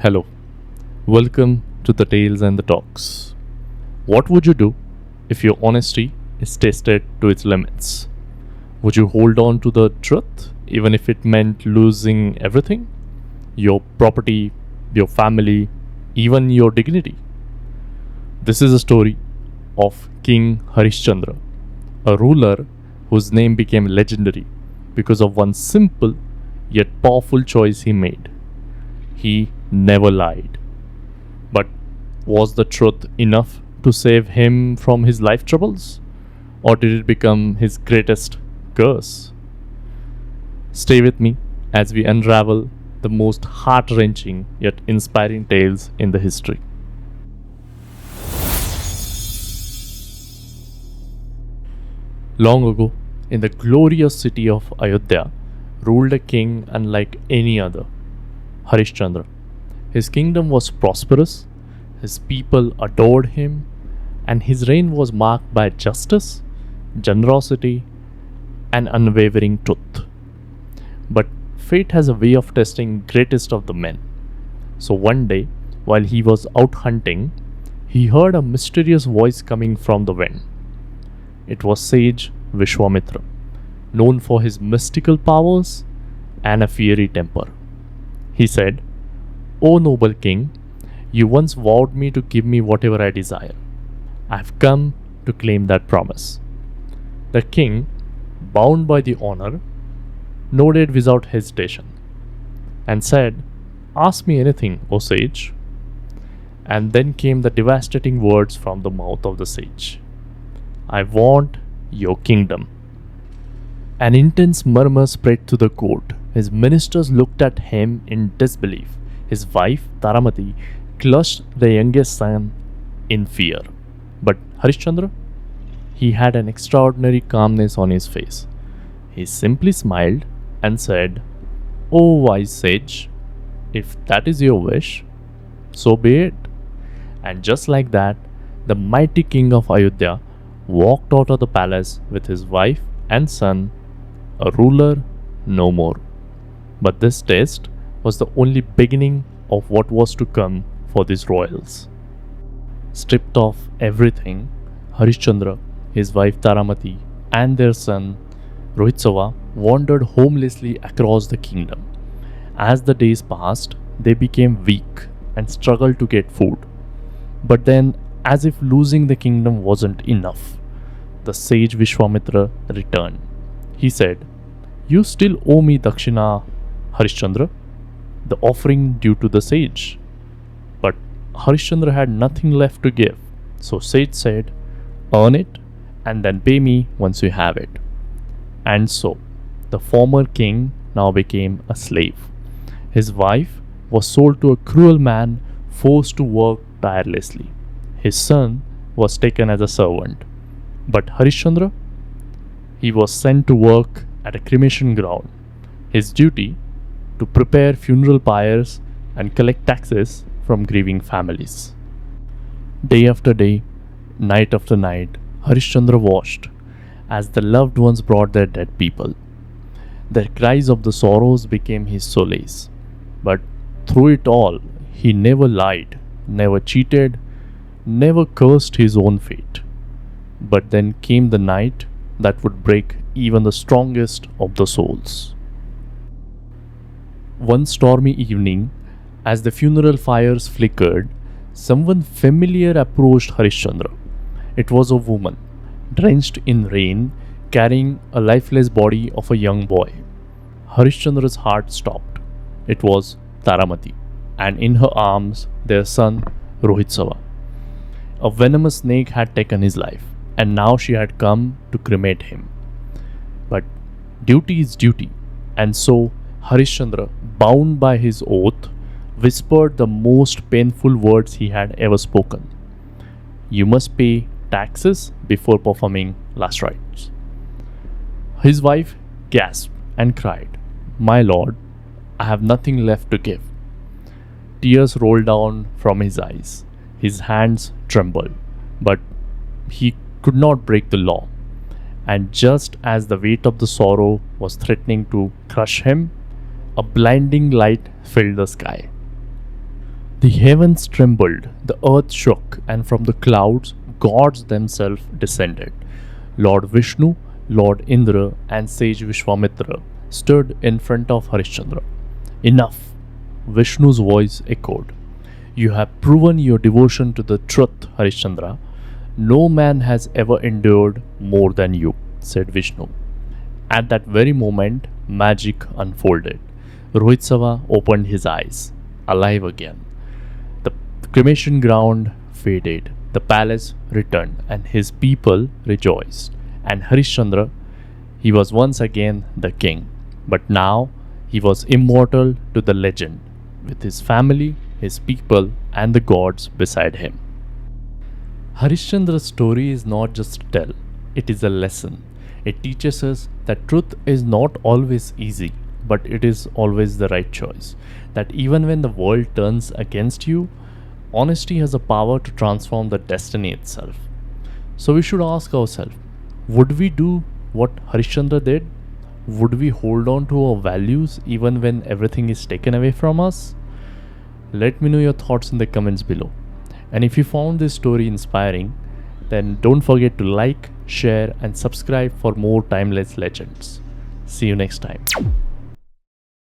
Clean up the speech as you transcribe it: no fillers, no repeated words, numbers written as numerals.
Hello, welcome to the Tales and the Talks. What would you do if your honesty is tested to its limits? Would you hold on to the truth even if it meant losing everything? Your property, your family, even your dignity? This is a story of King Harishchandra, a ruler whose name became legendary because of one simple yet powerful choice he made. He never lied. But was the truth enough to save him from his life troubles? Or did it become his greatest curse? Stay with me as we unravel the most heart wrenching yet inspiring tales in the history. Long ago, in the glorious city of Ayodhya, ruled a king unlike any other, Harishchandra. His kingdom was prosperous, his people adored him, and his reign was marked by justice, generosity, and unwavering truth. But fate has a way of testing greatest of the men. So one day, while he was out hunting, he heard a mysterious voice coming from the wind. It was Sage Vishwamitra, known for his mystical powers and a fiery temper. He said, "O noble king, you once vowed me to give me whatever I desire. I have come to claim that promise." The king, bound by the honor, nodded without hesitation and said, "Ask me anything, O sage." And then came the devastating words from the mouth of the sage: "I want your kingdom." An intense murmur spread through the court. His ministers looked at him in disbelief. His wife, Taramati, clutched the youngest son in fear. But Harishchandra, he had an extraordinary calmness on his face. He simply smiled and said, "O wise sage, if that is your wish, so be it." And just like that, the mighty king of Ayodhya walked out of the palace with his wife and son, a ruler no more. But this test was the only beginning of what was to come for these royals. Stripped of everything, Harishchandra, his wife Taramati, and their son Rohitsava wandered homelessly across the kingdom. As the days passed, they became weak and struggled to get food. But then, as if losing the kingdom wasn't enough, the sage Vishwamitra returned. He said, "You still owe me Dakshina, Harishchandra, the offering due to the sage." But Harishchandra had nothing left to give, so sage said, "Earn it and then pay me once you have it." And so, the former king now became a slave. His wife was sold to a cruel man forced to work tirelessly. His son was taken as a servant. But Harishchandra, he was sent to work at a cremation ground. His duty to prepare funeral pyres and collect taxes from grieving families. Day after day, night after night, Harishchandra watched as the loved ones brought their dead people. Their cries of the sorrows became his solace. But through it all, he never lied, never cheated, never cursed his own fate. But then came the night that would break even the strongest of the souls. One stormy evening, as the funeral fires flickered, someone familiar approached Harishchandra. It was a woman, drenched in rain, carrying a lifeless body of a young boy. Harishchandra's heart stopped. It was Taramati, and in her arms their son Rohitsava. A venomous snake had taken his life, and now she had come to cremate him. But duty is duty, and so Harishchandra, bound by his oath, whispered the most painful words he had ever spoken: "You must pay taxes before performing last rites." His wife gasped and cried, "My lord, I have nothing left to give." Tears rolled down from his eyes. His hands trembled, but he could not break the law. And just as the weight of the sorrow was threatening to crush him, a blinding light filled the sky. The heavens trembled, the earth shook, and from the clouds gods themselves descended. Lord Vishnu, Lord Indra, and Sage Vishwamitra stood in front of Harishchandra. Enough! Vishnu's voice echoed. You have proven your devotion to the truth, Harishchandra. No man has ever endured more than you, said Vishnu. At that very moment, magic unfolded. Rohitsava opened his eyes, alive again. The cremation ground faded, the palace returned, and his people rejoiced. And Harishchandra, he was once again the king, but now he was immortal to the legend, with his family, his people, and the gods beside him. Harishchandra's story is not just a tale, it is a lesson. It teaches us that truth is not always easy, but it is always the right choice. That even when the world turns against you, honesty has the power to transform the destiny itself. So we should ask ourselves, would we do what Harishchandra did? Would we hold on to our values even when everything is taken away from us? Let me know your thoughts in the comments below. And if you found this story inspiring, then don't forget to like, share, and subscribe for more timeless legends. See you next time.